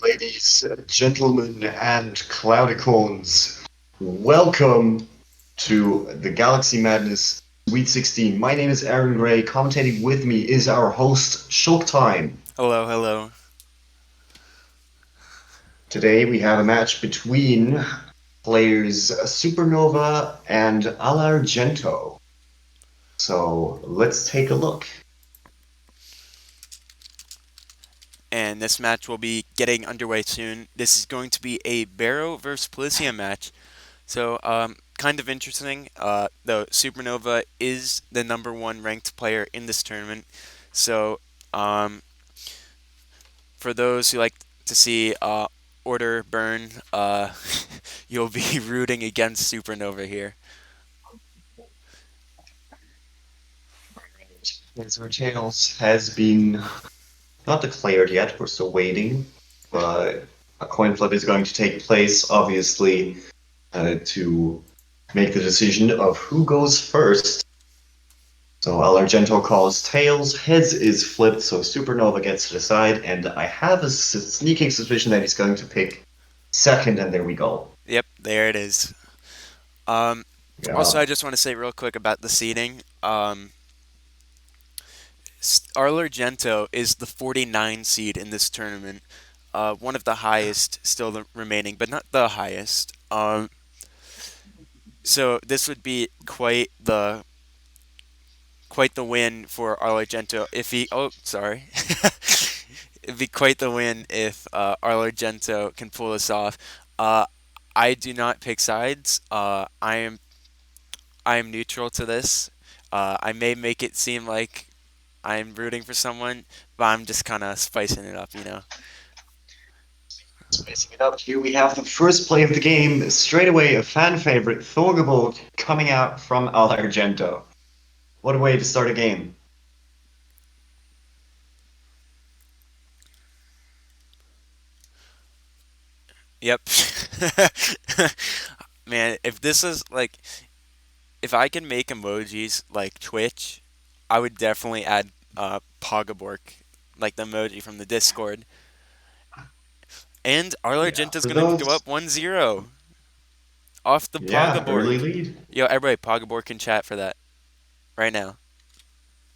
Ladies, gentlemen, and cloudicorns, welcome to the Galaxy Madness Sweet 16. My name is Aaron Gray. Commentating with me is our host, Shulktime. Hello, hello. Today we have a match between players Supernova and Alargento. So let's take a look. And this match will be getting underway soon. This is going to be a Barrow versus Palladium match. So, kind of interesting. Though Supernova is the number one ranked player in this tournament. So, um, for those who like to see Order burn, you'll be rooting against Supernova here. Our Tails has been not declared yet. We're still waiting. But a coin flip is going to take place, obviously, to make the decision of who goes first. So El Argento calls tails, heads is flipped, so Supernova gets to decide, and I have a sneaking suspicion that he's going to pick second, and there we go. Yep, there it is. Um, Also, Yeah. I just want to say real quick about the seeding. Argento is the 49 seed in this tournament, one of the highest still remaining, but not the highest. So this would be quite the win for Argento if he. Oh, sorry. It'd be quite the win if Argento can pull this off. Uh, I do not pick sides. I am neutral to this. I may make it seem like I'm rooting for someone, but I'm just kind of spicing it up. Spacing it up, here we have the first play of the game. Straight away, a fan favorite, Thorgebolt, coming out from Al Argento. What a way to start a game. Yep. Man, if this is like, if I can make emojis like Twitch, I would definitely add Pogabork, like the emoji from the Discord. And Yeah, Argenta's for gonna go those, up 1-0 off the yeah, early Pogabork. lead. Yo, everybody, Pogabork in chat for that right now.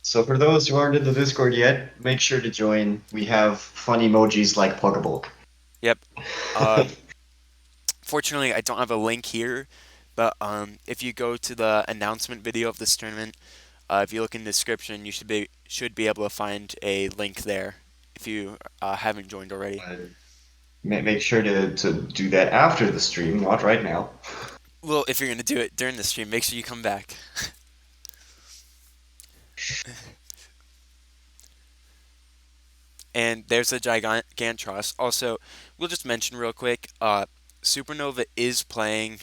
So for those who aren't in the Discord yet, make sure to join. We have fun emojis like Pokeball. Yep. Um, Fortunately, I don't have a link here, but if you go to the announcement video of this tournament, if you look in the description, you should be able to find a link there if you haven't joined already. Make sure to do that after the stream, not right now. Well, if you're gonna do it during the stream, make sure you come back. And there's a Gigantros. Also, we'll just mention real quick. Supernova is playing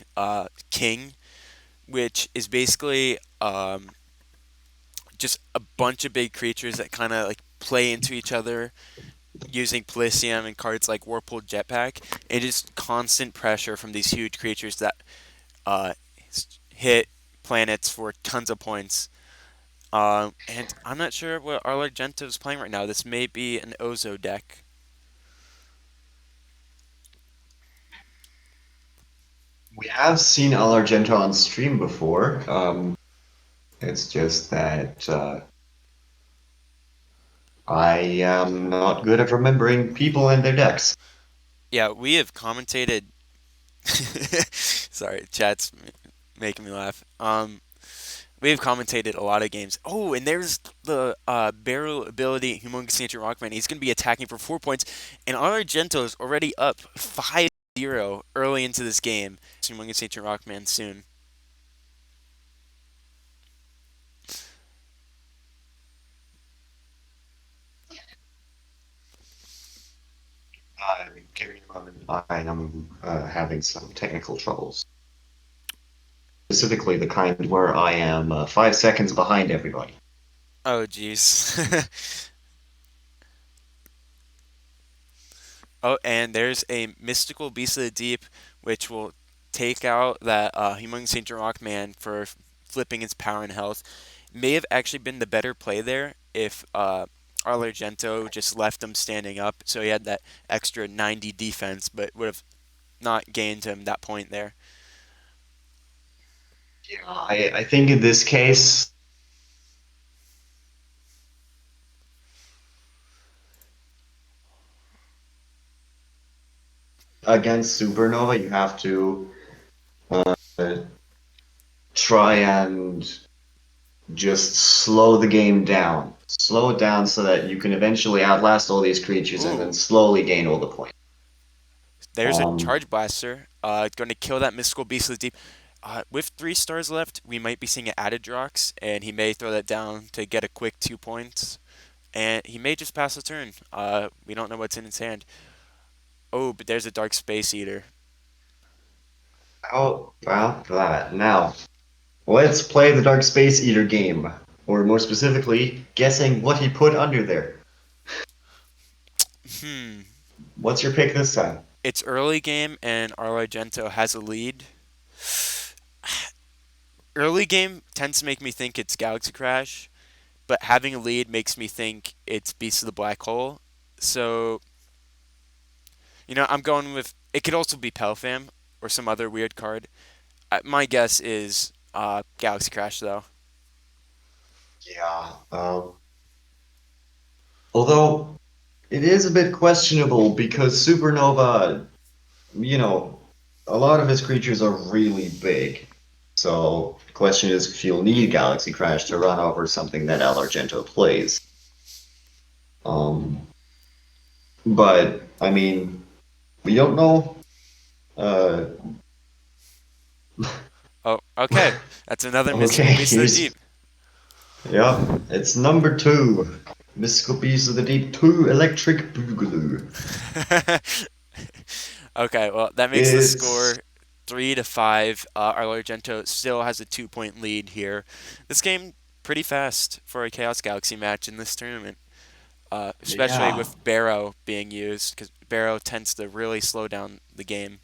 King, which is basically just a bunch of big creatures that kind of like play into each other using Palladium and cards like Whirlpool Jetpack. It is constant pressure from these huge creatures that uh, hit planets for tons of points. And I'm not sure what Argento is playing right now. This may be an Ozo deck. We have seen Al Argento on stream before. It's just that I am not good at remembering people and their decks. Yeah, we have commentated. Sorry, chat's making me laugh. We've commentated a lot of games. Oh, and there's the barrel ability Humongous Ancient Rockman. He's going to be attacking for 4 points, and Argento's already up 5-0 early into this game. Humongous Ancient Rockman soon. Give me a moment. I am having some technical troubles. Specifically, the kind where I am 5 seconds behind everybody. Oh, jeez. Oh, and there's a Mystical Beast of the Deep, which will take out that Humongous Ancient Rockman for flipping its power and health. May have actually been the better play there if Argento just left him standing up, so he had that extra 90 defense, but would have not gained him that point there. Yeah, I think in this case, against Supernova, you have to uh, try and just slow the game down. Slow it down so that you can eventually outlast all these creatures and then Ooh, slowly gain all the points. there's a Um, Charge Blaster. Going to kill that Mystical Beast of the Deep. With 3 stars left, we might be seeing an added Drox, and he may throw that down to get a quick 2 points. And he may just pass the turn. We don't know what's in his hand. Oh, but there's a Dark Space Eater. how about that? Now, let's play the Dark Space Eater game, or more specifically, guessing what he put under there. Hmm. What's your pick this time? It's early game, and Argento has a lead. Early game tends to make me think it's Galaxy Crash, but having a lead makes me think it's Beast of the Black Hole. So, I'm going with it could also be Pelfam or some other weird card. My guess is Galaxy Crash though. Yeah. Although it is a bit questionable because Supernova, you know, a lot of his creatures are really big. So the question is if you'll need Galaxy Crash to run over something that Al Argento plays. Um, but I mean, we don't know. Uh, Oh, okay. That's another okay, mystical Beast of the here's Deep. yeah, it's number two. Mystical Beast of the Deep 2 Electric Boogaloo. Okay, well that makes the It's score 3-5. Argento still has a 2 point lead here. This game pretty fast for a Chaos Galaxy match in this tournament. Especially yeah. with Barrow being used, because Barrow tends to really slow down the game.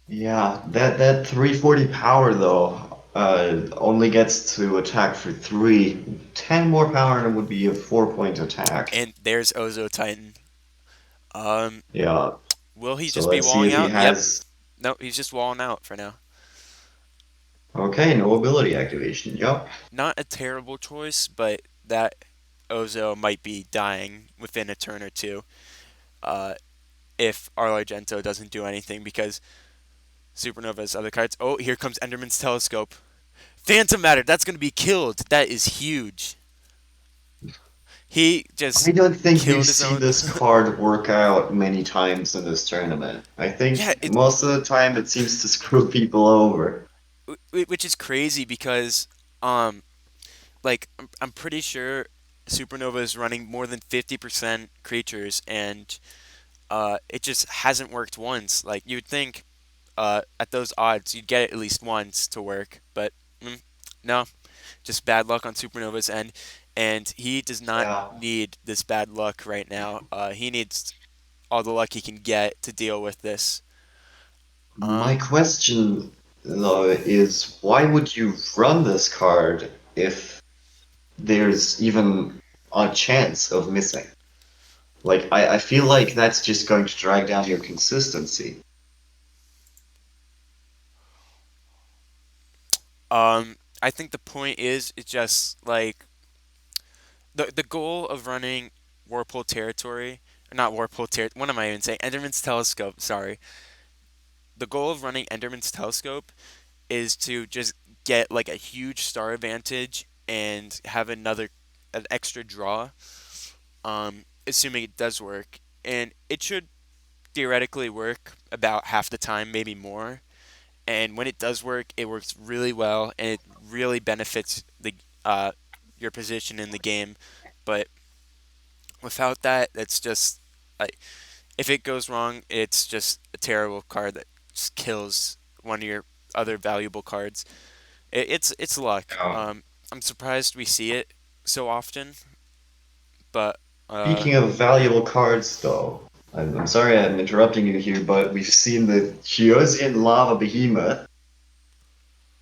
Yeah, that 340 power though only gets to attack for 3. 10 more power and it would be a 4-point attack. And there's Ozo Titan. Um, Yeah, will he so just be let's see walling if he out? Yep. has. No, he's just walling out for now. Okay, no ability activation. Yep. Not a terrible choice, but that Ozo might be dying within a turn or two uh, if Argento doesn't do anything because Supernova's other cards. Oh, here comes Enderman's Telescope. Phantom Matter, that's going to be killed. That is huge. He I just don't think we've killed his seen own. this card work out many times in this tournament. I Yeah, think most of the time it seems to screw people over. which is crazy because, um, like I'm pretty sure Supernova is running more than 50% creatures, and it just hasn't worked once. Like you'd think, at those odds, you'd get it at least once to work, but no, just bad luck on Supernova's end, and he does not Yeah. need this bad luck right now. He needs all the luck he can get to deal with this. My Um, question though is why would you run this card if there's even a chance of missing? Like, I feel like that's just going to drag down your consistency. I think the point is it's just like the goal of running Warpole territory, not Warpole territory. What am I even saying? Enderman's Telescope. Sorry. The goal of running Enderman's Telescope is to just get like a huge star advantage and have an extra draw. Assuming it does work, and it should theoretically work about half the time, maybe more. And when it does work, it works really well, and it really benefits the uh, your position in the game. But without that, it's just like if it goes wrong, it's just a terrible card that just kills one of your other valuable cards. It's luck. Yeah. I'm surprised we see it so often, but uh, Speaking of valuable cards, though, I'm sorry I'm interrupting you here, but we've seen the Chiosian Lava Behemoth,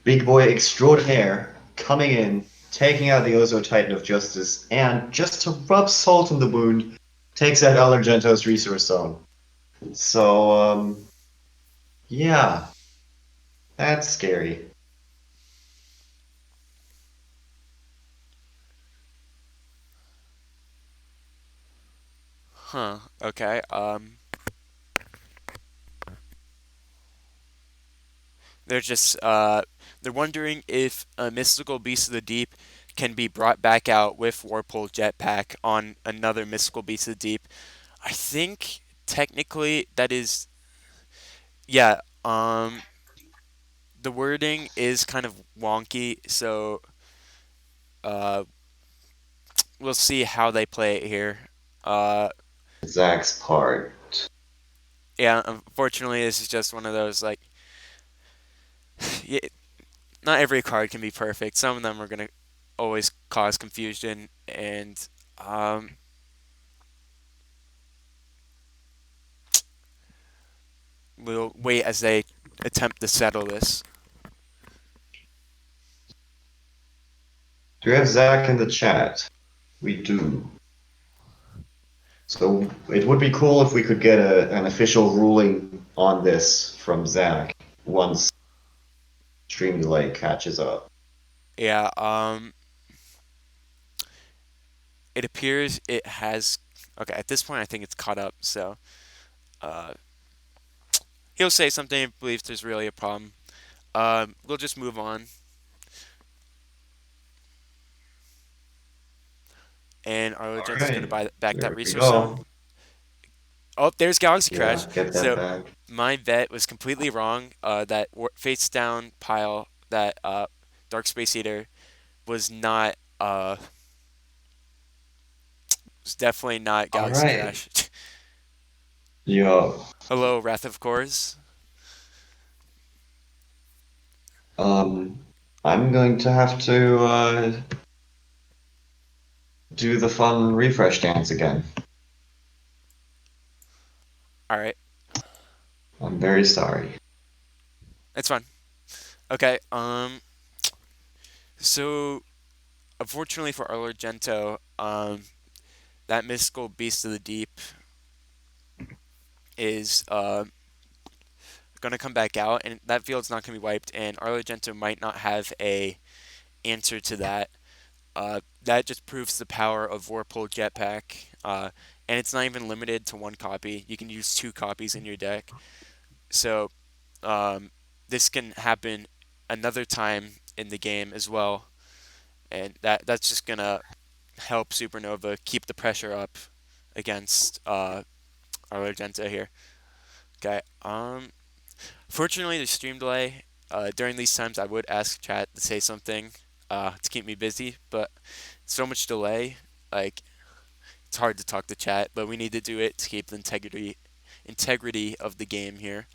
big boy extraordinaire, coming in. taking out the Ozo Titan of Justice, and just to rub salt in the wound, takes out Allergento's Resource Zone. So, yeah, that's scary. Huh. Okay. They're just they're wondering if a mystical beast of the deep can be brought back out with Warpole Jetpack on another mystical beast of the deep. I think technically that is, yeah. The wording is kind of wonky, so uh, we'll see how they play it here. Uh, Zach's part. yeah, unfortunately, this is just one of those like, yeah, not every card can be perfect. Some of them are gonna always cause confusion, and um, we'll wait as they attempt to settle this. Do we have Zach in the chat? We do. So it would be cool if we could get an official ruling on this from Zach once stream delay catches up. Yeah, it appears it has. Okay, at this point, I think it's caught up. So uh, he'll say something if he believes there's really a problem. We'll just move on, and our All Argenta's going to right, buy back that there we resource zone. go. Oh, there's Galaxy Yeah, Crash. get that So back. my bet was completely wrong. That face down pile, that Dark Space Eater was not. Was definitely not All Galaxy right. Crash. Yo, Hello, Wrath of Kors. um, I'm going to have to do the fun refresh dance again. All right, I'm very sorry. that's fine. Okay. So unfortunately for Argento, that mystical beast of the deep is going to come back out, and that field's not going to be wiped, and Argento might not have a answer to that. That just proves the power of Warpole Jetpack, and it's not even limited to one copy. You can use two copies in your deck. So um, this can happen another time in the game as well, and that's just gonna help Supernova keep the pressure up against Argento here. Okay. Fortunately, there's stream delay. During these times, I would ask chat to say something to keep me busy, but so much delay, like it's hard to talk to chat. But we need to do it to keep the integrity of the game here.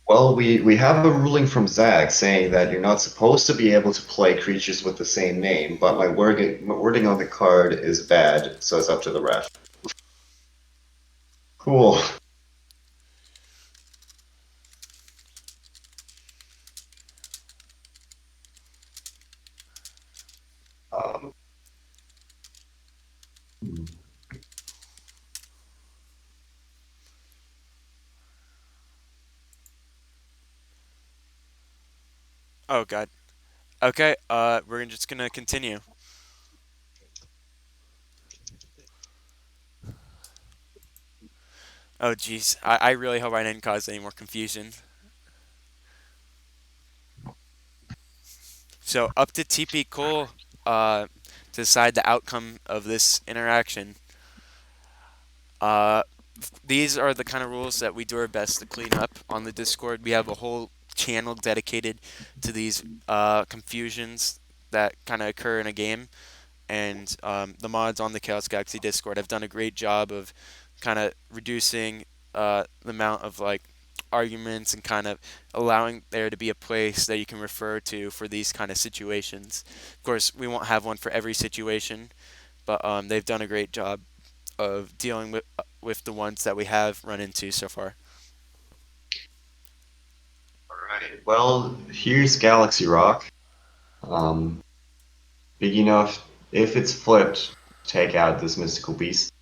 Well, we have a ruling from Zach saying that you're not supposed to be able to play creatures with the same name, but my wording on the card is bad, so it's up to the ref. Cool. Um, Oh God. Okay. We're just gonna continue. Oh jeez. I really hope I didn't cause any more confusion. So up to TP Cole to decide the outcome of this interaction. Uh, these are the kind of rules that we do our best to clean up on the Discord. We have a whole channel dedicated to these confusions that kind of occur in a game, and the mods on the Chaos Galaxy Discord have done a great job of kind of reducing the amount of like arguments and kind of allowing there to be a place that you can refer to for these kind of situations. Of course, we won't have one for every situation, but they've done a great job of dealing with the ones that we have run into so far. all right. Well, here's Galaxy Rock. Um, big enough. If it's flipped, take out this mystical beast.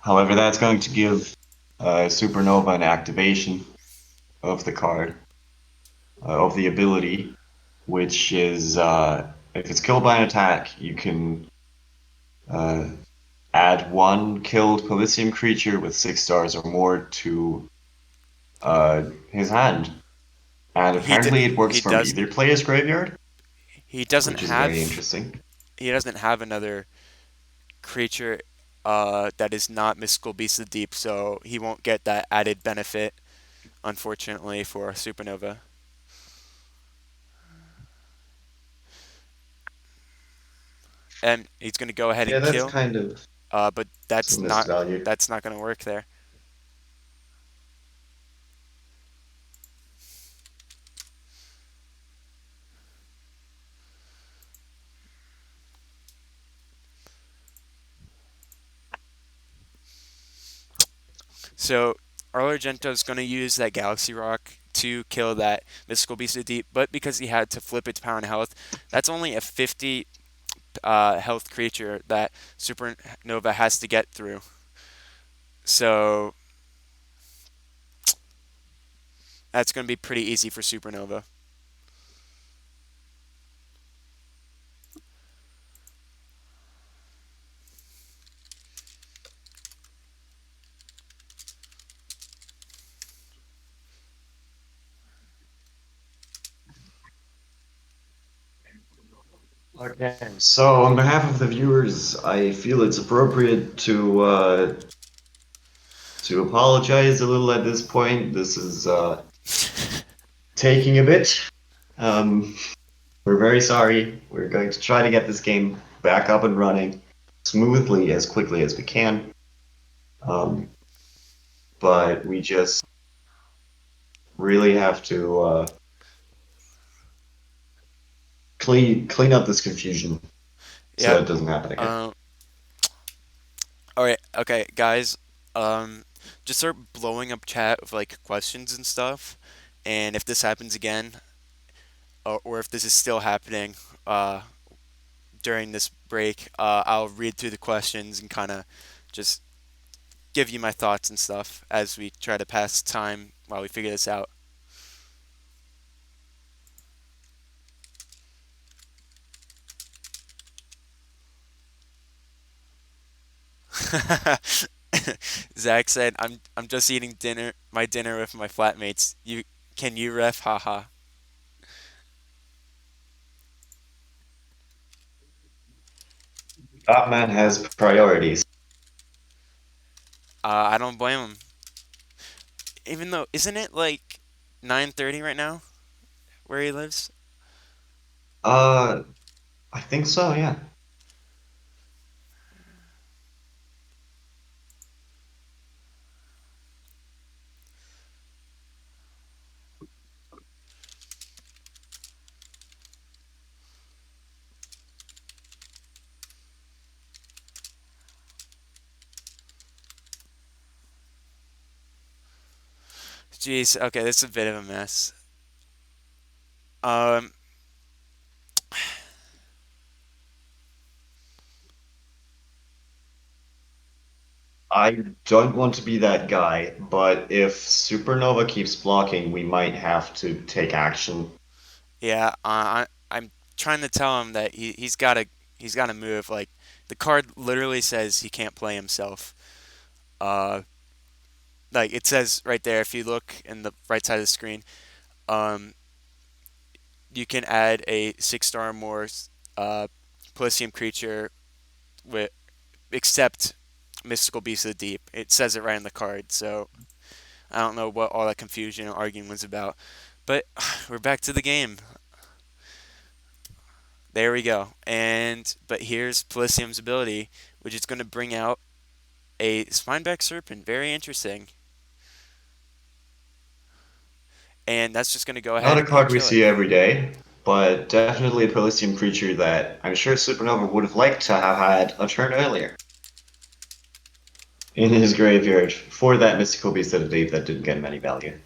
However, that's going to give Supernova an activation of the card, of the ability, which is if it's killed by an attack, you can uh, add one killed Pelisium creature with 6 stars or more to his hand. And He d- apparently it works he from does either player's graveyard, he doesn't which is very have interesting. he doesn't have another creature that is not Mystical Beast of the Deep, so he won't get that added benefit, unfortunately, for Supernova. And he's going to go ahead Yeah, and that's kill, kind of but some misvalue. that's not going to work there. So Argento is going to use that Galaxy Rock to kill that Mystical Beast of the Deep, but because he had to flip its power and health, that's only a 50 health creature that Supernova has to get through. So that's going to be pretty easy for Supernova. Okay, so on behalf of the viewers, I feel it's appropriate to apologize a little at this point. This is taking a bit. Um, we're very sorry. We're going to try to get this game back up and running smoothly as quickly as we can. Um, but we just really have to clean up this confusion so Yep. that it doesn't happen again. Um, all right. Okay, guys. Um, just start blowing up chat with like questions and stuff. And if this happens again, or if this is still happening uh, during this break, I'll read through the questions and kind of just give you my thoughts and stuff as we try to pass time while we figure this out. Zach said, I'm just eating my dinner with my flatmates. You ref? Haha. Batman has priorities. I don't blame him. Even though, isn't it like 9:30 right now where he lives? Uh, I think so, yeah. Jeez. Okay, this is a bit of a mess. Um, I don't want to be that guy, but if Supernova keeps blocking, we might have to take action. yeah. I'm trying to tell him that he's gotta move. Like the card literally says he can't play himself. Uh, like it says right there. If you look in the right side of the screen, um, you can add a 6 star or more uh, Pelisium creature with except Mystical Beast of the Deep. It says it right in the card, so I don't know what all that confusion and arguing was about. But we're back to the game. There we go. And but here's Pelisium's ability, which is going to bring out a Spineback Serpent. Very interesting. And that's just going to go Not ahead a and card we kill it. see every day, but definitely a Pelisium creature that I'm sure Supernova would have liked to have had a turn earlier in his graveyard for that mystical beast of the deep that didn't get many value.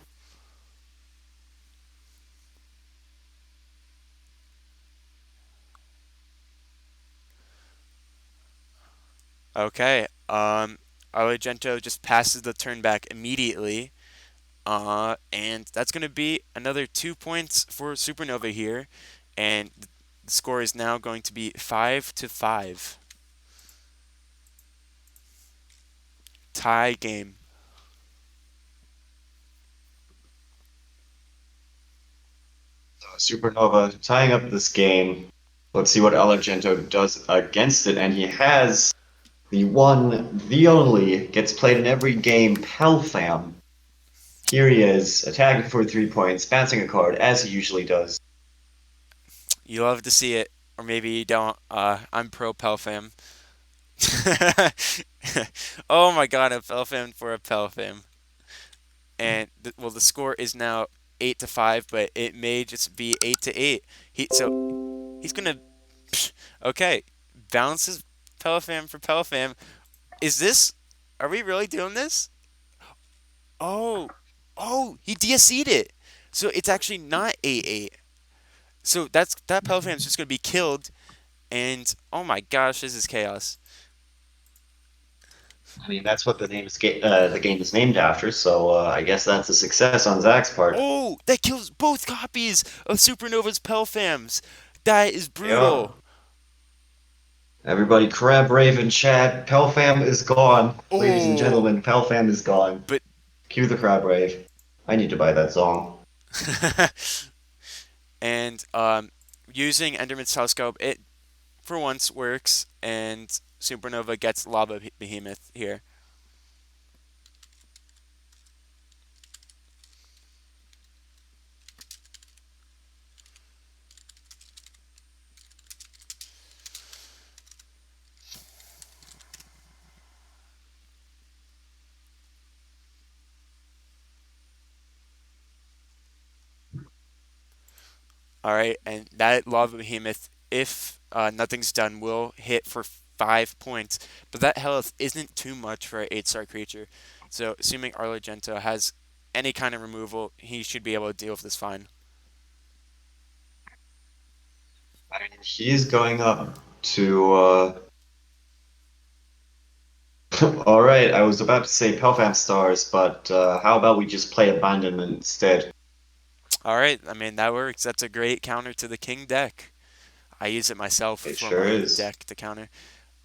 Okay. Argento just passes the turn back immediately. And that's going to be another 2 points for Supernova here. And the score is now going to be 5-5. Tie game. Supernova tying up this game. Let's see what Alargento does against it, and he has the one, the only, gets played in every game, Pelfam. Here he is, attacking for 3 points, bouncing a card, as he usually does. You love to see it, or maybe you don't. I'm pro Pelfam. Oh my god, a Pelfam for a Pelfam. And well, the score is now 8-5, but it may just be 8-8. He's gonna okay, bounces Pelfam for Pelfam. Is this? Are we really doing this? Oh, oh, he DSC'd it. So it's actually not 8-8. So that Pelfam's just gonna be killed. And oh my gosh, this is chaos. I mean, that's what the game is named after, so I guess that's a success on Zach's part. Oh, that kills both copies of Supernova's Pelfams. That is Yeah. brutal. Everybody, Crab Raven chat, Pelfam is gone. Ladies and Oh, gentlemen, Pelfam is gone. but Cue the Crab Rave. I need to buy that song. and using Enderman's Telescope, it for once works, and Supernova gets Lava Behemoth here. All right, and that Lava Behemoth, if nothing's done, will hit for 5 points. But that health isn't too much for an 8-star creature. So, assuming Arligento has any kind of removal, he should be able to deal with this fine. I mean, he's going up to. All right, I was about to say Pelfam stars, but how about we just play Abandonment instead? All right, I mean, that works. That's a great counter to the King deck. I use it myself It for sure my is. deck to counter.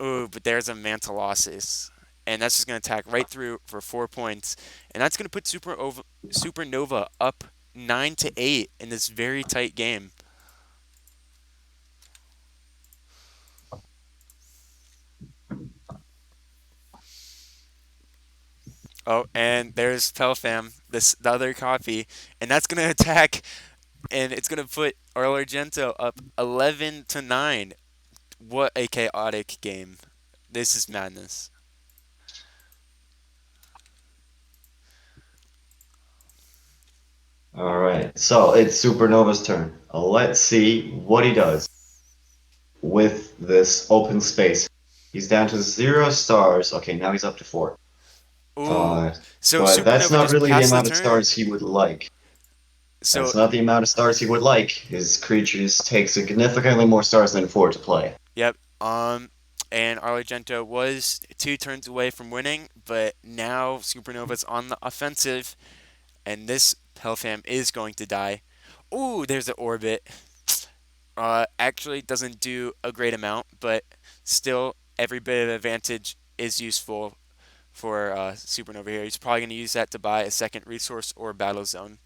Ooh, but there's a Mantalossus. And that's just going to attack right through for 4 points. And that's going to put Supernova up 9-8 in this very tight game. Oh, and there's Pelfam, the other copy, and that's gonna attack, and it's gonna put Argento up 11-9. What a chaotic game! This is madness. All right, so it's Supernova's turn. Let's see what he does with this open space. He's down to 0 stars. Okay, now he's up to 4. Ooh, Uh, so but that's Supernova not just really the passed the amount of turn. stars he would like. So That's not the amount of stars he would like. His creatures take significantly more stars than 4 to play. yep. And Argento was 2 turns away from winning, but now Supernova's on the offensive, and this Pelfam is going to die. Ooh, there's an orbit. Actually doesn't do a great amount, but still every bit of advantage is useful for Supernova here. He's probably going to use that to buy a second resource or battle zone.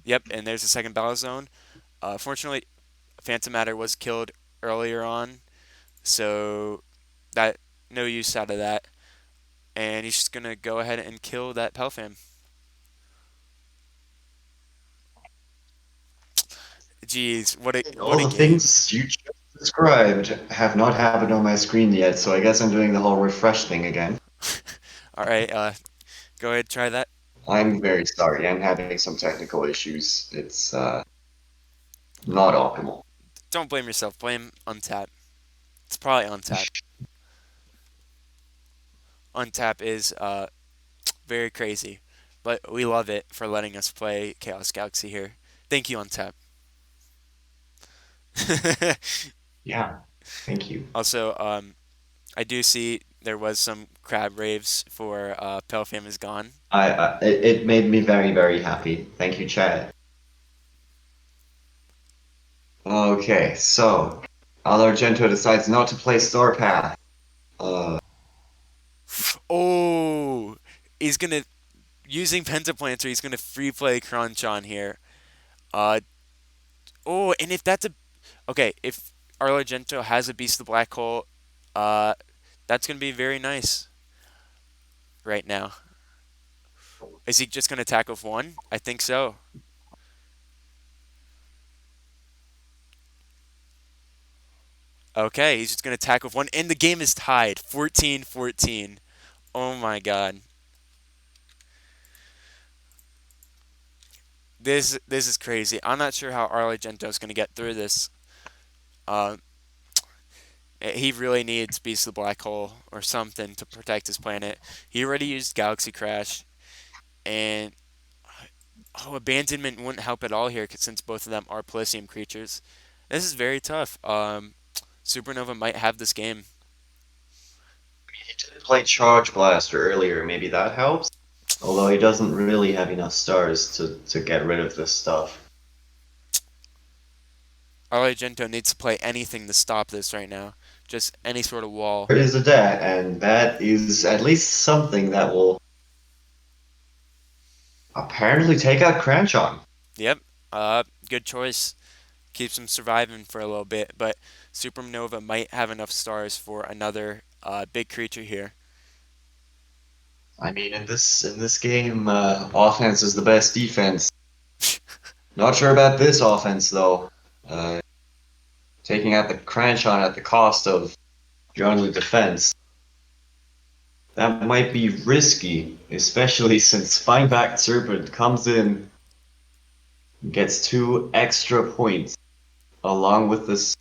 Yep, and there's a second battle zone. Fortunately, Phantom Matter was killed earlier on, so that no use out of that. And he's just gonna go ahead and kill that Pelfam. Jeez, what All a the game! things you just described have not happened on my screen yet, so I guess I'm doing the whole refresh thing again. All right, go ahead, try that. I'm very sorry. I'm having some technical issues. It's not optimal. Don't blame yourself. Blame Untap. It's probably Untap. Untap is very crazy, but we love it for letting us play Chaos Galaxy here. Thank you, Untap. Yeah. Thank you. Also, I do see there was some crab raves for Pelfam is gone. It made me very, very happy. Thank you, Chad. Okay, so Alargento decides not to play Store Path. Uh, Oh, he's gonna using Pentaplanter. He's gonna free play Crunch on here. Uh, oh, and if that's a okay, if Argento has a Beast of the Black Hole, uh, that's gonna be very nice right now. Is he just gonna attack with one? I think so. Okay, he's just gonna attack with one, and the game is tied, 14-14. Oh my God, this is crazy. I'm not sure how Argento's gonna get through this. Uh, he really needs Beast of the Black Hole or something to protect his planet. He already used Galaxy Crash, and Abandonment wouldn't help at all here since both of them are Pelisium creatures. This is very tough. Supernova might have this game. he did play Charge Blaster earlier. Maybe that helps. Although he doesn't really have enough stars to get rid of this stuff. Argento needs to play anything to stop this right now. Just any sort of wall. There is a debt, and that is at least something that will apparently take out Cranchon. Yep. Good choice. Keeps him surviving for a little bit, but Supernova might have enough stars for another big creature here. I mean, in this game, offense is the best defense. Not sure about this offense though. Uh, Taking out the Cranchon at the cost of your only defense. That might be risky, especially since Spineback Serpent comes in, gets 2 extra points, along with this.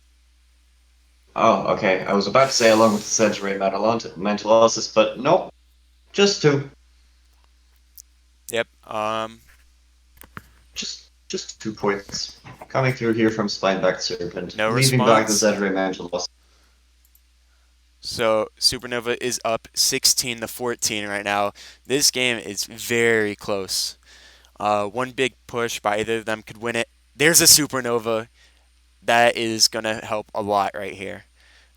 Oh, okay. I was about to say along with the Century Mentalosis, but nope. Just 2. Yep. Just 2 points. Coming through here from Spineback Serpent, No leaving back the response. Century Mentalosis. So Supernova is up 16-14 right now. This game is very close. One big push by either of them could win it. There's a Supernova. That is gonna help a lot right here.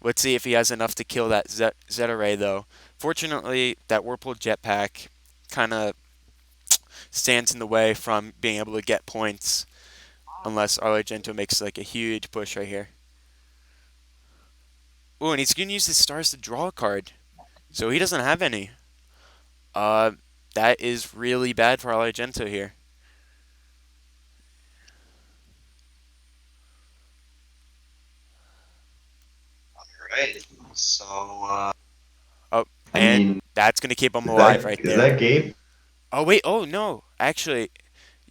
Let's see if he has enough to kill that Zeta Ray though. Fortunately, that Whirlpool Jetpack kind of stands in the way from being able to get points unless Argento makes like a huge push right here. Ooh, and he's gonna use his stars to draw a card. So he doesn't have any. Uh, that is really bad for Argento here. Right. So, Oh, I and mean, that's gonna keep him is alive that right is there. that game? Oh wait, oh no, actually,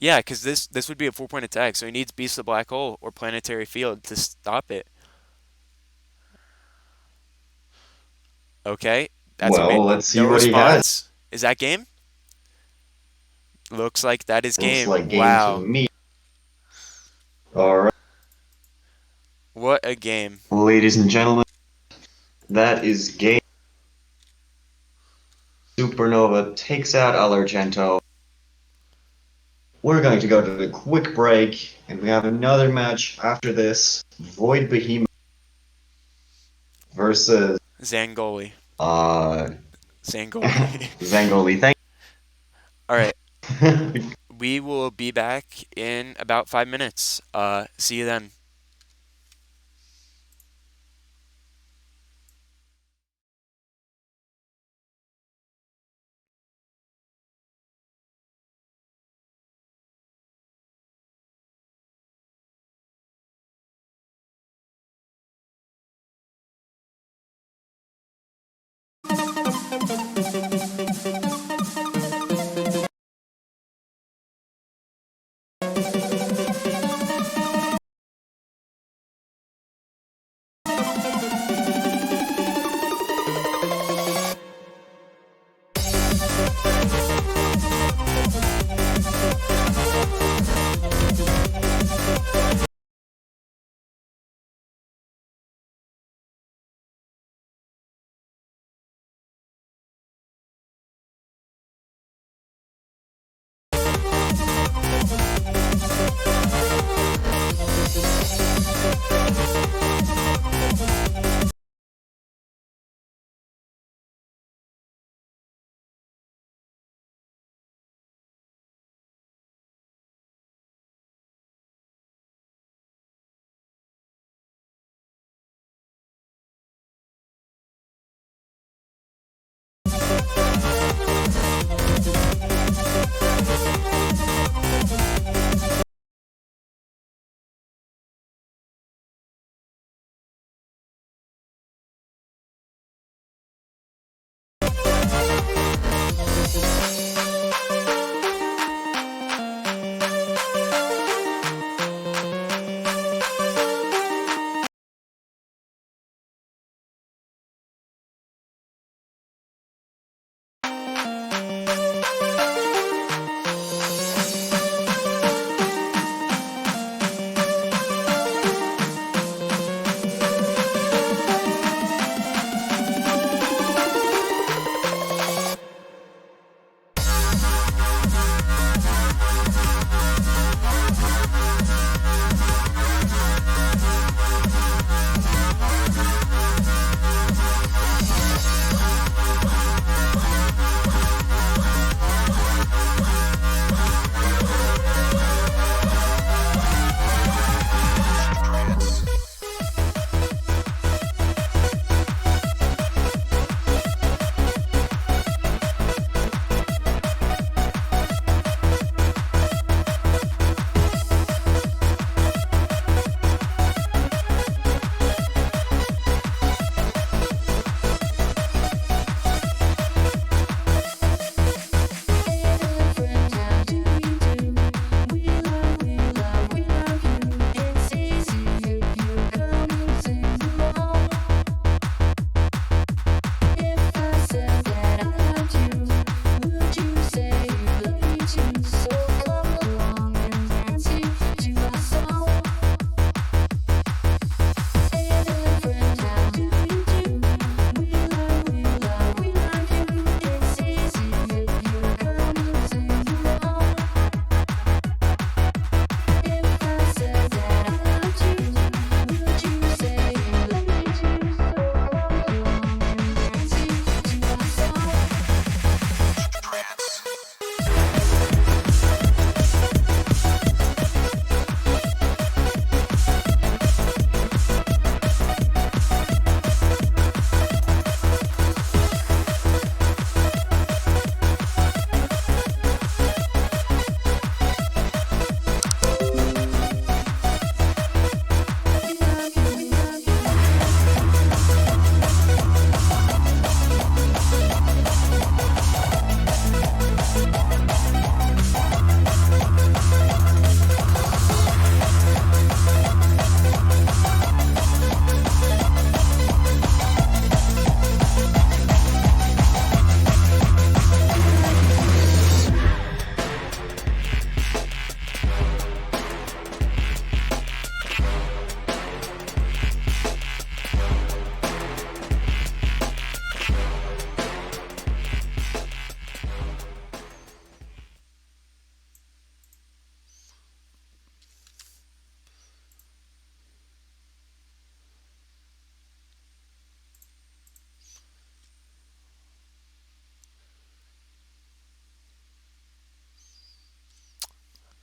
yeah, because this would be a 4 point attack, so he needs Beast of the Black Hole or Planetary Field to stop it. Okay, that's Well, let's see no what he has. response. Is that game? Looks like that is Looks game. like game to Wow, me. All right, what a game. ladies and gentlemen, that is game. Supernova takes out Alargento. We're going to go to a quick break, and we have another match after this. Void Behemoth versus Zangoli. uh Zangoli. Zangoli. Thank All right, you. we will be back in about 5 minutes. See you then.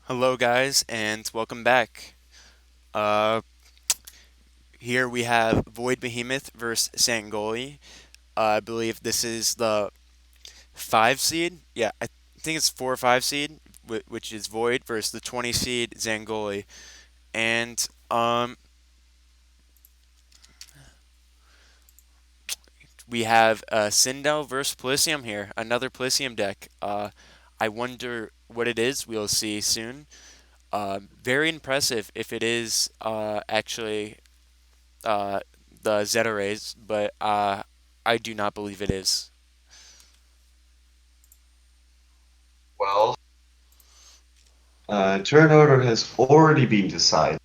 Hello, guys, and welcome back. Uh, Here we have Void Behemoth versus Sangoli. I believe this is the 5 seed. Yeah, I think it's 4 or 5 seed, which is Void versus the 20 seed Zangoli. And we have Sindel versus Pelisium here, another Pelisium deck. I wonder what it is. We'll see soon. Very impressive if it is actually uh, the Zeta Rays, but I do not believe it is. Well, turn order has already been decided,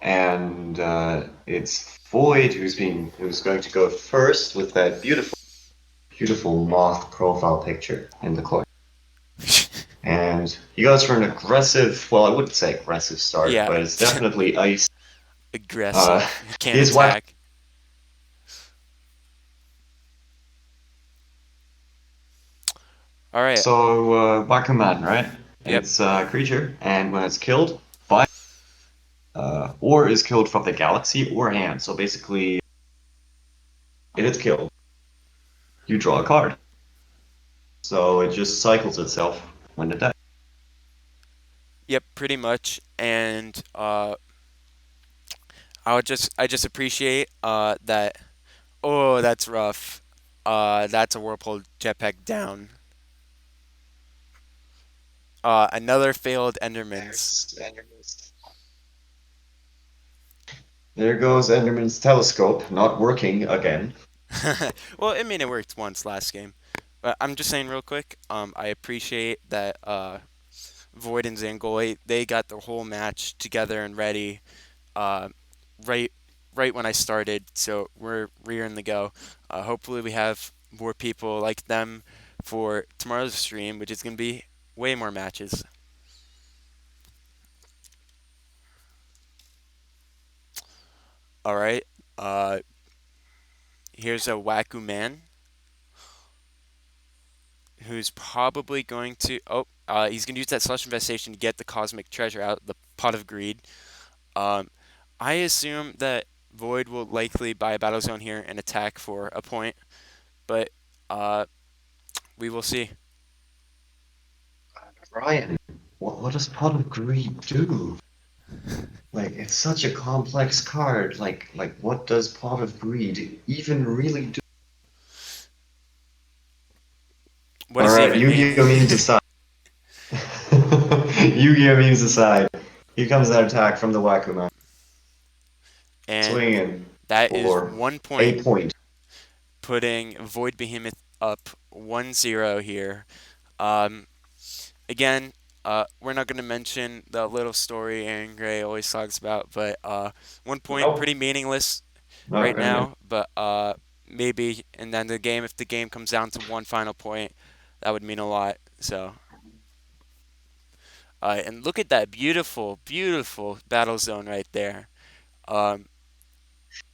and it's Void who's going to go first with that beautiful moth profile picture in the corner. And he goes for an aggressive, well, I wouldn't say aggressive start, Yeah, but it's definitely ice. Uh, aggressive. He can't his whack. attack. All right. So, Wackerman, right? Yep. It's a creature, and when it's killed, by or is killed from the galaxy or hand. So basically, if it's killed, you draw a card. So it just cycles itself when it dies. Yep. Pretty much. And I just appreciate that. Oh, that's rough. That's a Whirlpool Jetpack down. Another failed Enderman's. There goes Enderman's telescope, not working again. Well, I mean, it worked once last game. But I'm just saying real quick, I appreciate that Void and Zangoli, they got the whole match together and ready uh, right right when I started, so we're rearing the go. Hopefully we have more people like them for tomorrow's stream, which is going to be way more matches. All right, uh, here's a Waku Man who's probably going to. Oh, he's going to use that Slush Infestation to get the Cosmic Treasure out, the Pot of Greed. Um, I assume that Void will likely buy a Battle Zone here and attack for a point, but uh, we will see. Ryan, what does Pot of Greed do? Like, it's such a complex card. Like, what does Pot of Greed even really do? What All does it right, even mean? Yu-Gi-Oh memes aside. Yu-Gi-Oh memes aside. Here comes that attack from the Wakuman. And Swinging that is for 1 point, a point. putting Void Behemoth up 1-0 here. Um, Again, we're not going to mention the little story Aaron Gray always talks about, but 1 point, Nope, pretty meaningless not right gonna. now. But maybe, and then the game, if the game comes down to one final point, that would mean a lot. So, and look at that beautiful, beautiful battle zone right there. Um,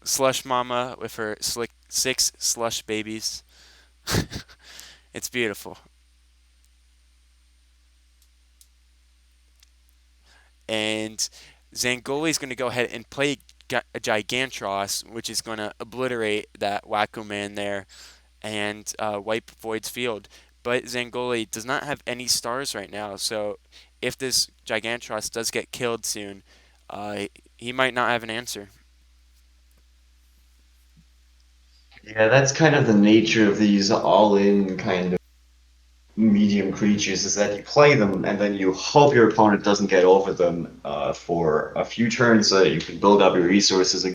Slush Mama with her six slush babies. It's beautiful. And Zangoli is going to go ahead and play a Gigantros, which is going to obliterate that Wacko Man there and wipe Void's field. But Zangoli does not have any stars right now, so if this Gigantros does get killed soon, uh, he might not have an answer. Yeah, that's kind of the nature of these all-in kind of medium creatures, is that you play them and then you hope your opponent doesn't get over them for a few turns so that you can build up your resources.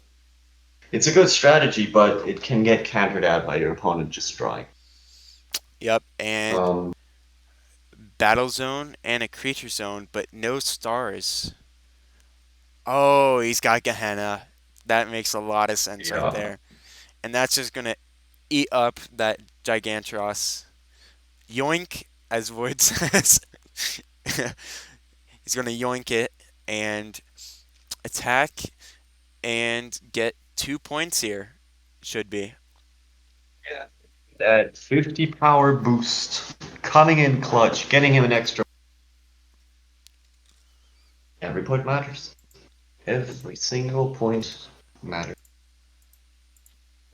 It's a good strategy, but it can get countered out by your opponent just drawing. Yep, and Um, Battle Zone and a Creature Zone, but no stars. Oh, he's got Gehenna. That makes a lot of sense right yeah. there. And that's just gonna eat up that Gigantros. Yoink, as Wood says. He's gonna yoink it and attack and get 2 points here. Should be. Yeah. That 50 power boost coming in clutch, getting him an extra. point matters. Every single point matters.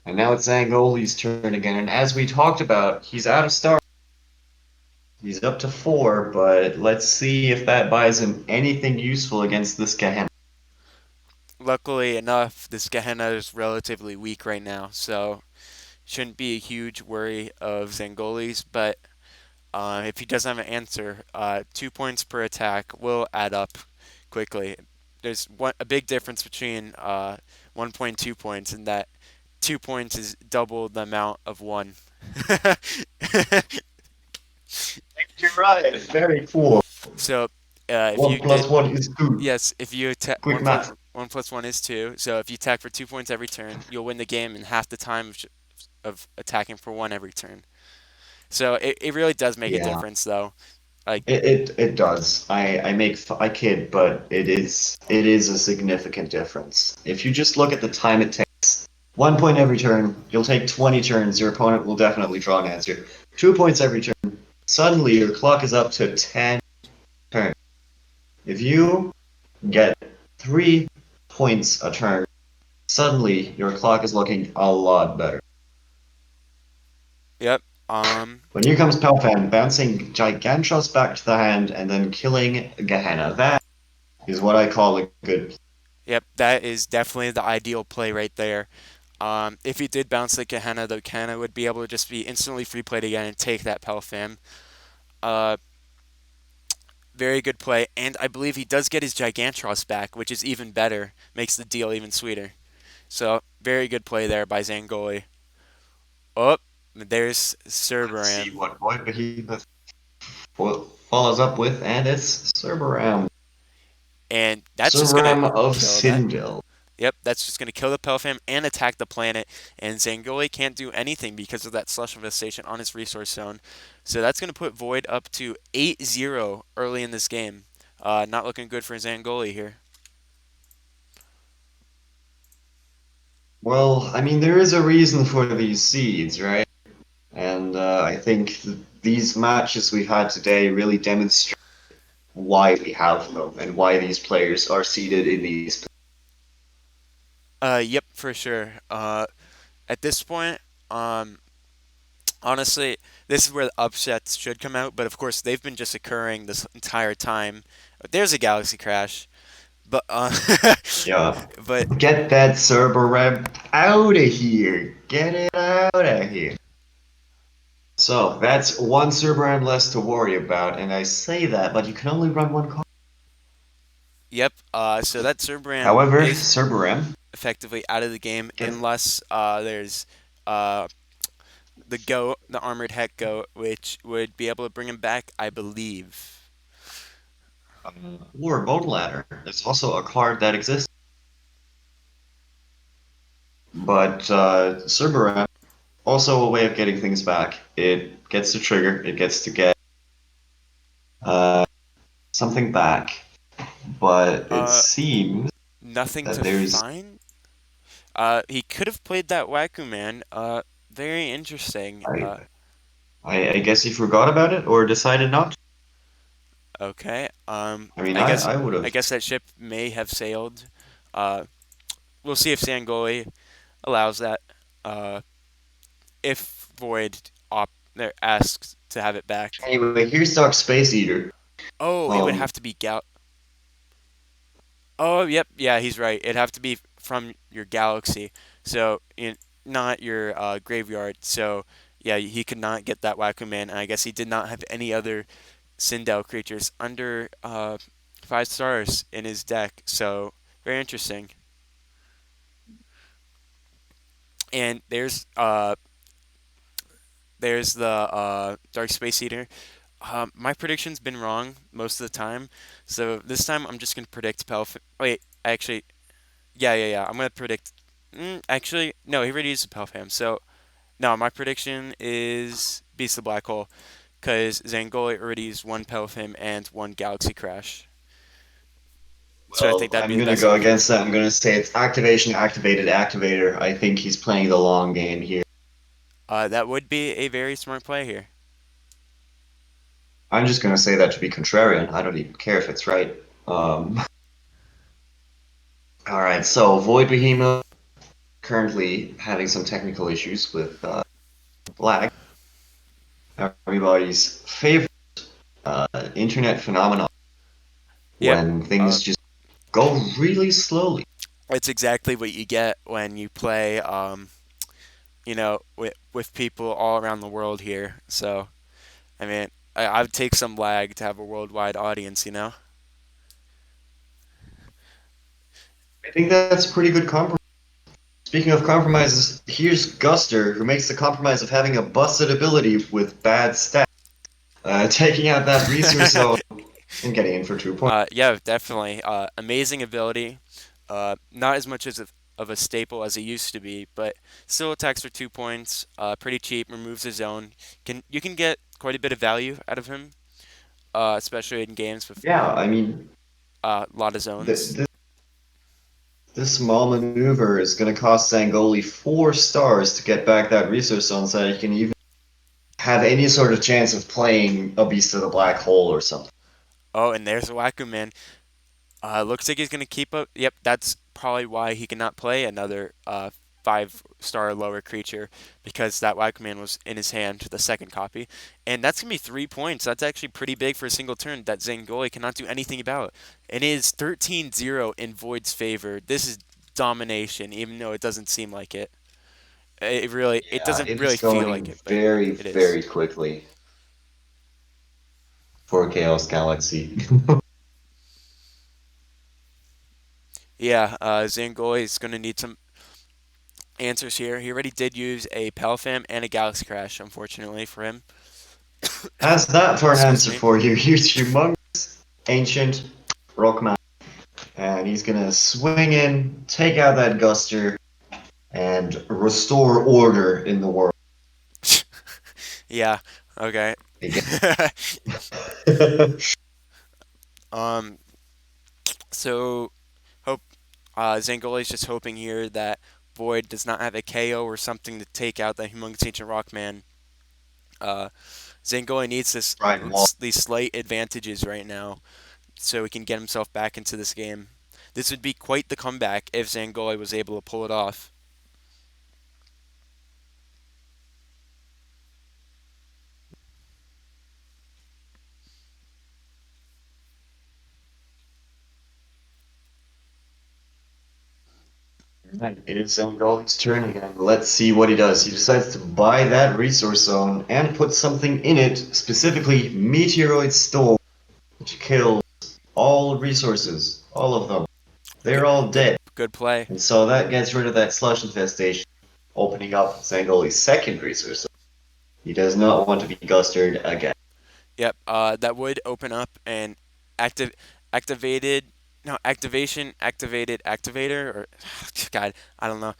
And now it's Zangoli's turn again, and as we talked about, he's out of stars. He's up to 4, but let's see if that buys him anything useful against this Gehenna. Luckily enough, this Gehenna is relatively weak right now, so shouldn't be a huge worry of Zangoli's, but if he doesn't have an answer, 2 points per attack will add up quickly. There's a big difference between 1 point, 2 points, and that 2 points is double the amount of one. You're right. Very cool. So if One you did, plus one is 2. yes, if you attack Quick math. 1 plus 1 is 2. So if you attack for 2 points every turn, you'll win the game in half the time of attacking for one every turn. So it really does make a Yeah, difference, though. Like, it does. I kid, but it is a significant difference. If you just look at the time it takes, 1 point every turn, you'll take 20 turns. Your opponent will definitely draw an answer. 2 points every turn. Suddenly, your clock is up to 10 turns. If you get 3 points a turn, suddenly your clock is looking a lot better. yep. When here comes Pelfan, bouncing Gigantros back to the hand and then killing Gehenna. That is what I call a good play. Yep, that is definitely the ideal play right there. If he did bounce the Gehenna would be able to just be instantly free played again and take that Pelfam. Uh, Very good play, and I believe he does get his Gigantros back, which is even better, makes the deal even sweeter. So, very good play there by Zangoli. Oh, there's Let's see Cerberam. what Void Behemoth follows up with, and it's Cerberam. And that's just going to Cerberam of kill that. Sindel. Yep, that's just going to kill the Pelfam and attack the planet. And Zangoli can't do anything because of that Slush Infestation on his resource zone. So that's going to put Void up to 8-0 early in this game. Not looking good for Zangoli here. Well, I mean, there is a reason for these seeds, right? And I think these matches we've had today really demonstrate why we have them and why these players are seeded in these. Yep, for sure. At this point, um, honestly, this is where the upsets should come out. But of course, they've been just occurring this entire time. There's a Galaxy Crash, but Yeah. but Get that Cerberem out of here. Get it out of here. So that's one Cerberem less to worry about, and I say that, but you can only run one card. yep. So that Cerbram However, is Cerberem effectively out of the game gets unless there's the goat, the armored heck goat, which would be able to bring him back, I believe. or Bone Ladder. There's also a card that exists. But Cerberem, also a way of getting things back. It gets to trigger, it gets to get uh, something back. But it Uh, seems Nothing that to there's. find. He could have played that Waku Man. Very interesting. I, I guess he forgot about it or decided not to. Okay. I mean, I guess I would I have. guess that ship may have sailed. Uh, we'll see if Sangoli allows that. Uh, if Void asks to have it back. Anyway, here's Dark Space Eater. Oh, it would Um, have to be Gal. Oh, yep, yeah, he's right. It'd have to be from your galaxy, so not your graveyard. So yeah, he could not get that Wakuman, and I guess he did not have any other Sindel creatures under 5 stars in his deck. So very interesting. And there's the Dark Space Eater. My prediction's been wrong most of the time, so this time I'm just gonna predict Pelf. Wait, actually, yeah. I'm gonna predict. Actually, no, he already used the Pelfam. So no, my prediction is Beast of the Black Hole, because Zangoli already used one Pelfam and one Galaxy Crash. So I think well, that'd be I'm the gonna best go option. against that. I'm gonna say it's activation, activated, activator. I think he's playing the long game here. That would be a very smart play here. I'm just gonna say that to be contrarian. I don't even care if it's right. Um, All right, so Void Behemoth currently having some technical issues with lag. Everybody's favorite internet phenomenon Yep. when Uh, things just go really slowly. it's exactly what you get when you play, with people all around the world here. So, I mean, I would take some lag to have a worldwide audience. I think that's a pretty good compromise. Speaking of compromises, here's Guster, who makes the compromise of having a busted ability with bad stats, taking out that resource zone and getting in for 2 points. Yeah, definitely. Amazing ability. Not as much of a staple as it used to be, but still attacks for 2 points. Pretty cheap. Removes his own. You can get quite a bit of value out of him, especially in games with Yeah, I mean, a lot of th zones. th this small maneuver is going to cost Zangoli 4 stars to get back that resource zone so that he can even have any sort of chance of playing a Beast of the Black Hole or something. Oh, and there's a Wacko Man. Looks like he's gonna keep up. Yep, that's probably why he cannot play another 5-star lower creature because that Wackerman was in his hand, the second copy, and that's gonna be 3 points. That's actually pretty big for a single turn that Zangoli cannot do anything about. It is 13-0 in Void's favor. This is domination, even though it doesn't seem like it. It Yeah, doesn't it is really feel like going it, but very, it is. very quickly for Chaos Galaxy. Yeah, Zangoli is gonna need some answers here. He already did use a Pelfam and a Galaxy Crash, unfortunately for him. How's that for an Excuse answer me. for you? Here's Humongous Ancient Rockman, and he's gonna swing in, take out that Guster, and restore order in the world Yeah. Okay. again. um. So hope Zangoli's just hoping here that Void does not have a KO or something to take out that humongous ancient Rockman. Uh, Zangoli needs Right wall. these slight advantages right now so he can get himself back into this game. This would be quite the comeback if Zangoli was able to pull it off. Right, it is Zangoli's turn again. Let's see what he does. He decides to buy that resource zone and put something in it, specifically Meteoroid Storm, which kills all resources, all of them. Good, They're all good, dead. good play. And so that gets rid of that slush infestation, opening up Zangoli's second resource. He does not want to be gustered again. Yep. That would open up an active, activated, no, activation, activated, activator, or God, I don't know.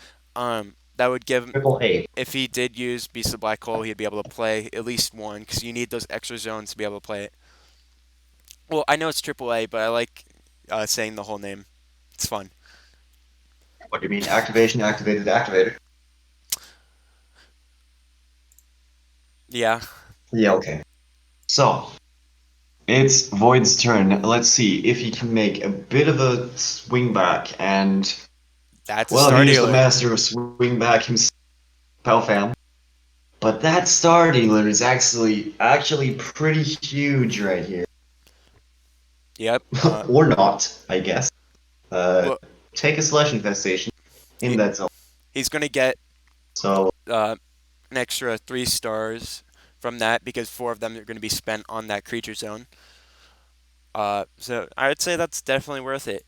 That would give him, Triple A. if he did use Beast of Black Hole, he'd be able to play at least one because you need those extra zones to be able to play it. Well, I know it's triple A, but I like saying the whole name. It's fun. What do you mean? Activation, activated, activator. Yeah, Yeah, okay. So, it's Void's turn. Let's see if he can make a bit of a swing back. And, that's a well, star here's the dealer. master of swing back himself, Palfam. But that star dealer is actually pretty huge right here. Yep. Or not, I guess. Uh, Well, take a slush infestation in he, that zone. he's gonna get So, an extra 3 stars from that because 4 of them are gonna be spent on that creature zone. So I would say that's definitely worth it.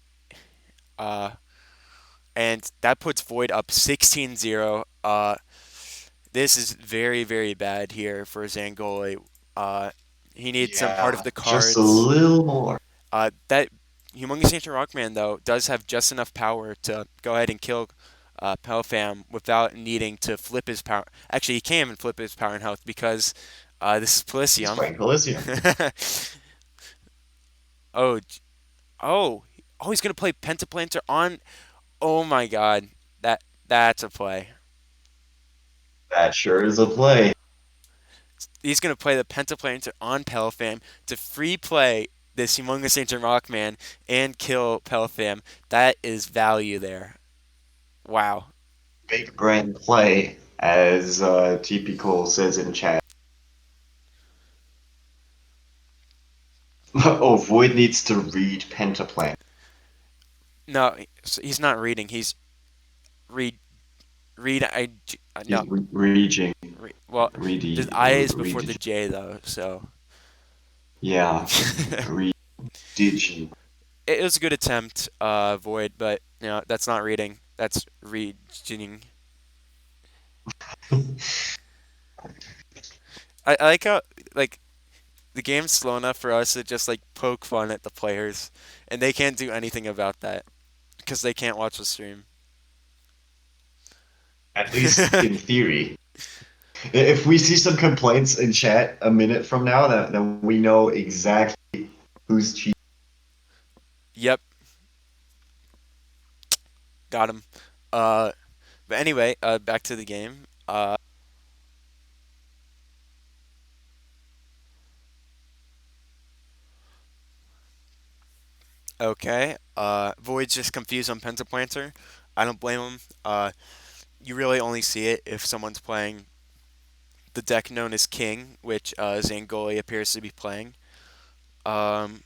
Uh, and that puts Void up 16-0. This is very, very bad here for Zangoli. Uh, he needs some Heart of yeah, the just a Cards. little more. That Humongous Ancient Rockman, though, does have just enough power to go ahead and kill Pelfam without needing to flip his power. Actually, he can't even flip his power and health because this is He's Pelisium. playing Coliseum. oh, oh, oh! He's gonna play Pentaplanter on. Oh my God, that's a play. That sure is a play. He's gonna play the Pentaplanter on Pelfam to free play this humongous ancient rockman and kill Peltham. That is value there. Wow. Big brain play, as TP Cole says in chat. Oh, Void needs to read Pentaplan. No, he's not reading. He's read read. He's No. reading, Well, the I is before the read. J though, so Yeah, read. it was a good attempt, Void, but that's not reading. That's reading. I like how like the game's slow enough for us to just like poke fun at the players, and they can't do anything about that because they can't watch the stream. At least in theory. If we see some complaints in chat a minute from now, then we know exactly who's cheating. Yep, got him. Uh, but anyway, back to the game. Okay. Void's just confused on Pentaplanter. I don't blame him. You really only see it if someone's playing the deck known as King, which Zangoli appears to be playing. Um,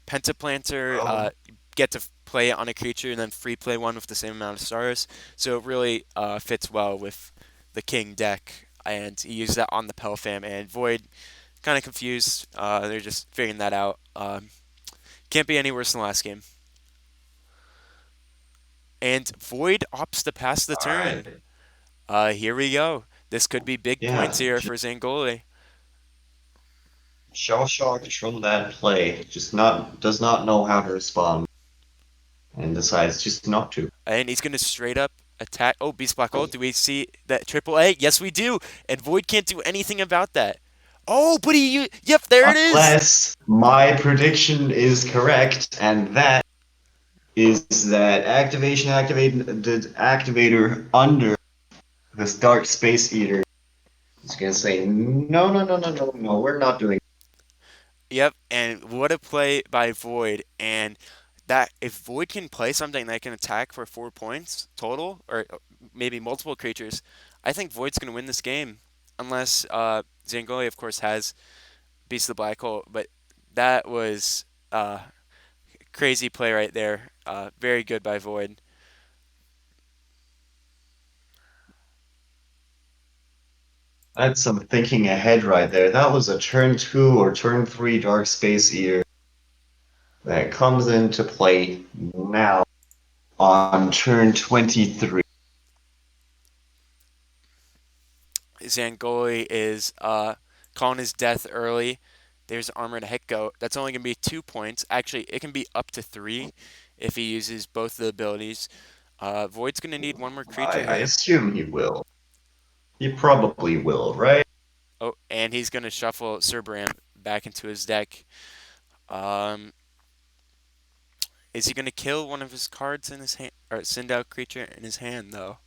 Pentaplanter, Well, get to play it on a creature and then free play one with the same amount of stars. So it really fits well with the King deck. And he used that on the Pelfam, and Void kind of confused. They're just figuring that out. Can't be any worse than last game. And Void opts to pass the all right. turn. Here we go. This could be big points Yeah, here for Zangoli. shell shocked from that play. Just not does not know how to respond and decides just not to. And he's going to straight up attack. Oh, Beast Black Hole. Do we see that triple A? Yes, we do. And Void can't do anything about that. Oh, but yep, there it is. Unless my prediction is correct, and that is that activator under this Dark Space Eater is gonna say no, we're not doing. Yep, and what a play by Void. And that if Void can play something that can attack for 4 points total, or maybe multiple creatures, I think Void's going to win this game. Unless Zangoli, of course, has Beast of the Black Hole. But that was crazy play right there. Very good by Void. That's some thinking ahead right there. That was a turn 2 or turn 3 Dark Space Eater that comes into play now on turn 23. Zangoli is calling his death early. There's Armored Hekko. That's only going to be 2 points. Actually, it can be up to 3 if he uses both the abilities. Void's going to need one more creature I here. assume he will. He probably will, right? Oh, and he's going to shuffle Cerbram back into his deck. Um, is he going to kill one of his cards in his hand, or send out creature in his hand, though?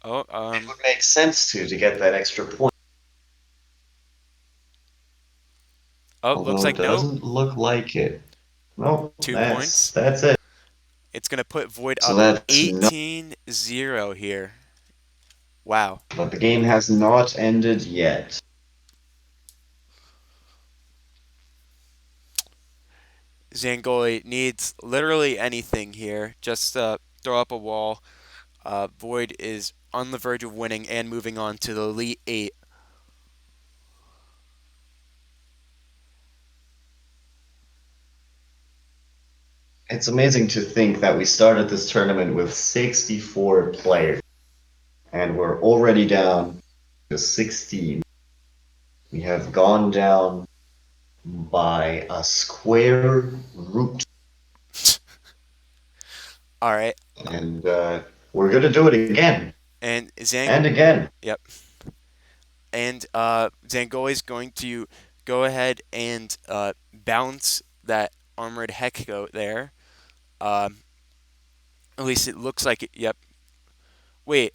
Oh, It would make sense to get that extra point. oh, looks Although it like no. doesn't look like it. Nope, 2 points. that's it. It's going to put Void So up that's not 18-0 here. Wow. but the game has not ended yet. Zangoli needs literally anything here. Just throw up a wall. Void is on the verge of winning and moving on to the Elite Eight. It's amazing to think that we started this tournament with 64 players and we're already down to 16. We have gone down by a square root. All right, And we're going to do it again and and again. Yep. And Zangoli's going to go ahead and bounce that Armored Hekko there. Um, at least it looks like it. Yep. Wait.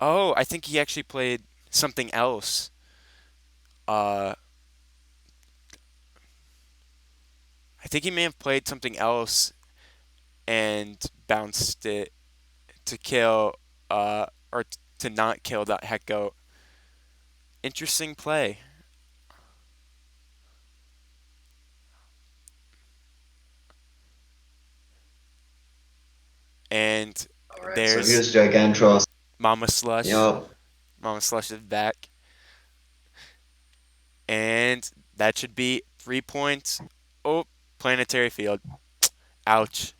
Oh, I think he actually played something else. Uh, I think he may have played something else and bounced it to kill, or to not kill that heck goat. Interesting play. And All right, so there's here's Gigantros. Mama Slush. Yup. Mama Slush is back. And that should be 3 points. Oh, planetary field. Ouch.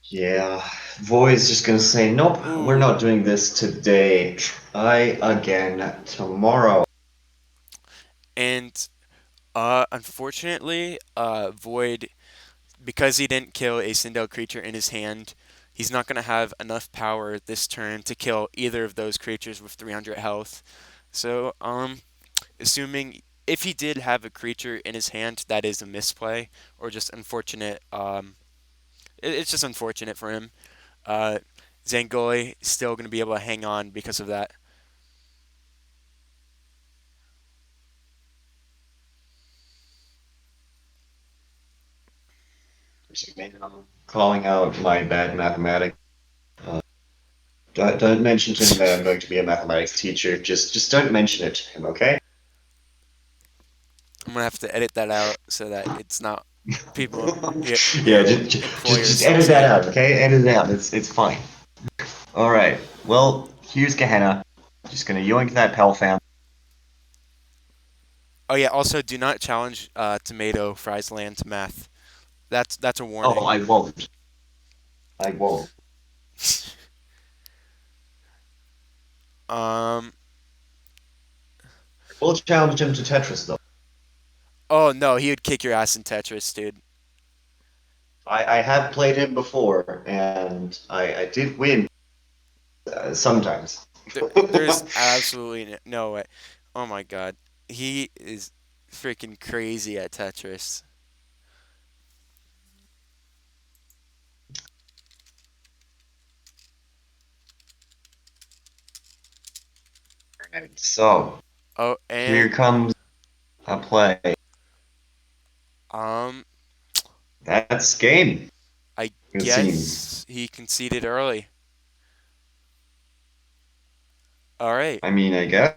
Yeah. Void's just gonna say, nope, we're Ooh. not doing this today. Try again tomorrow. And unfortunately, Void, because he didn't kill a Sindel creature in his hand, he's not going to have enough power this turn to kill either of those creatures with 300 health. So, assuming if he did have a creature in his hand, that is a misplay or just unfortunate. It's just unfortunate for him. Uh, Zangoli still going to be able to hang on because of that. Calling out my bad mathematics. Uh, don't mention to him that I'm going to be a mathematics teacher. Just don't mention it to him, okay? I'm gonna have to edit that out so that it's not people, Yeah, employers just edit that see. out, okay? Edit it out. It's fine. All right. Well, here's Gehenna. Just gonna yoink that Pell fam. Oh yeah. Also, do not challenge Tomato Fries Land to math. That's a Oh, warning. I won't. I won't. um. We'll challenge him to Tetris though. Oh no, he would kick your ass in Tetris, dude. I have played him before, and I did win sometimes. There's absolutely no way. Oh my god, he is freaking crazy at Tetris. Alright, so Oh, here and comes a play. um, That's game. I It seems. guess he conceded early. All right. I mean, I guess.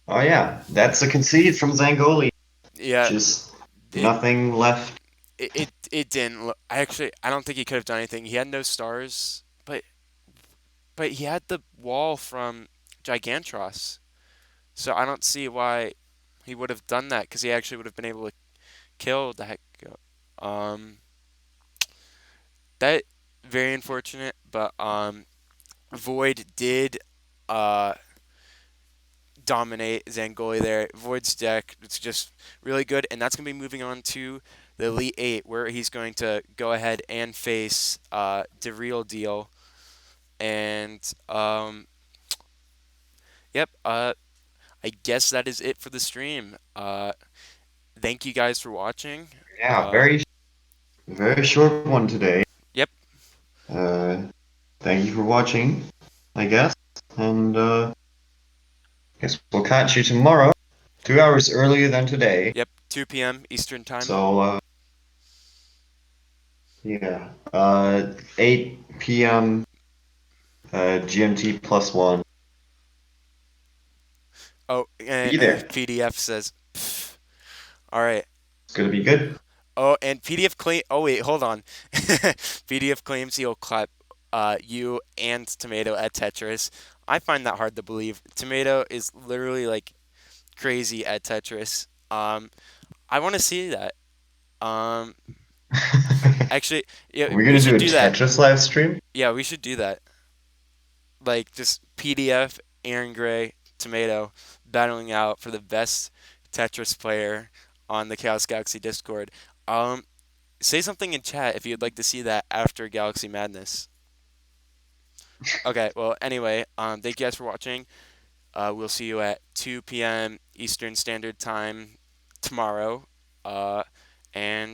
Oh yeah, that's a concede from Zangoli. Yeah. Just It nothing left. it didn't look. I don't think he could have done anything. He had no stars, but he had the wall from Gigantros. So I don't see why he would have done that because he actually would have been able to kill the heck. Um, that very unfortunate, but Void did uh dominate Zangoli there. Void's deck, it's just really good, and that's gonna be moving on to the Elite Eight, where he's going to go ahead and face the real deal. And yep, I guess that is it for the stream. Thank you guys for watching. Yeah, Uh, very short one today. yep, Uh, thank you for watching, I guess, and guess we'll catch you tomorrow, 2 hours earlier than today. yep, 2 p.m. Eastern time. So yeah, 8 p.m. GMT plus one. Oh, Be and there. PDF says, "Pff." All right. It's gonna be good. Oh, and PDF claim. Oh wait, hold on. PDF claims he'll clap you and Tomato at Tetris. I find that hard to believe. Tomato is literally like crazy at Tetris. I want to see that. Um, actually, yeah, We're we gonna do should a do that. Tetris live stream. Yeah, we should do that. Like just PDF, Aaron Gray, Tomato battling out for the best Tetris player on the Chaos Galaxy Discord. Um, Say something in chat if you'd like to see that after Galaxy Madness. Okay, well, anyway, thank you guys for watching. We'll see you at 2 p.m. Eastern Standard Time tomorrow. And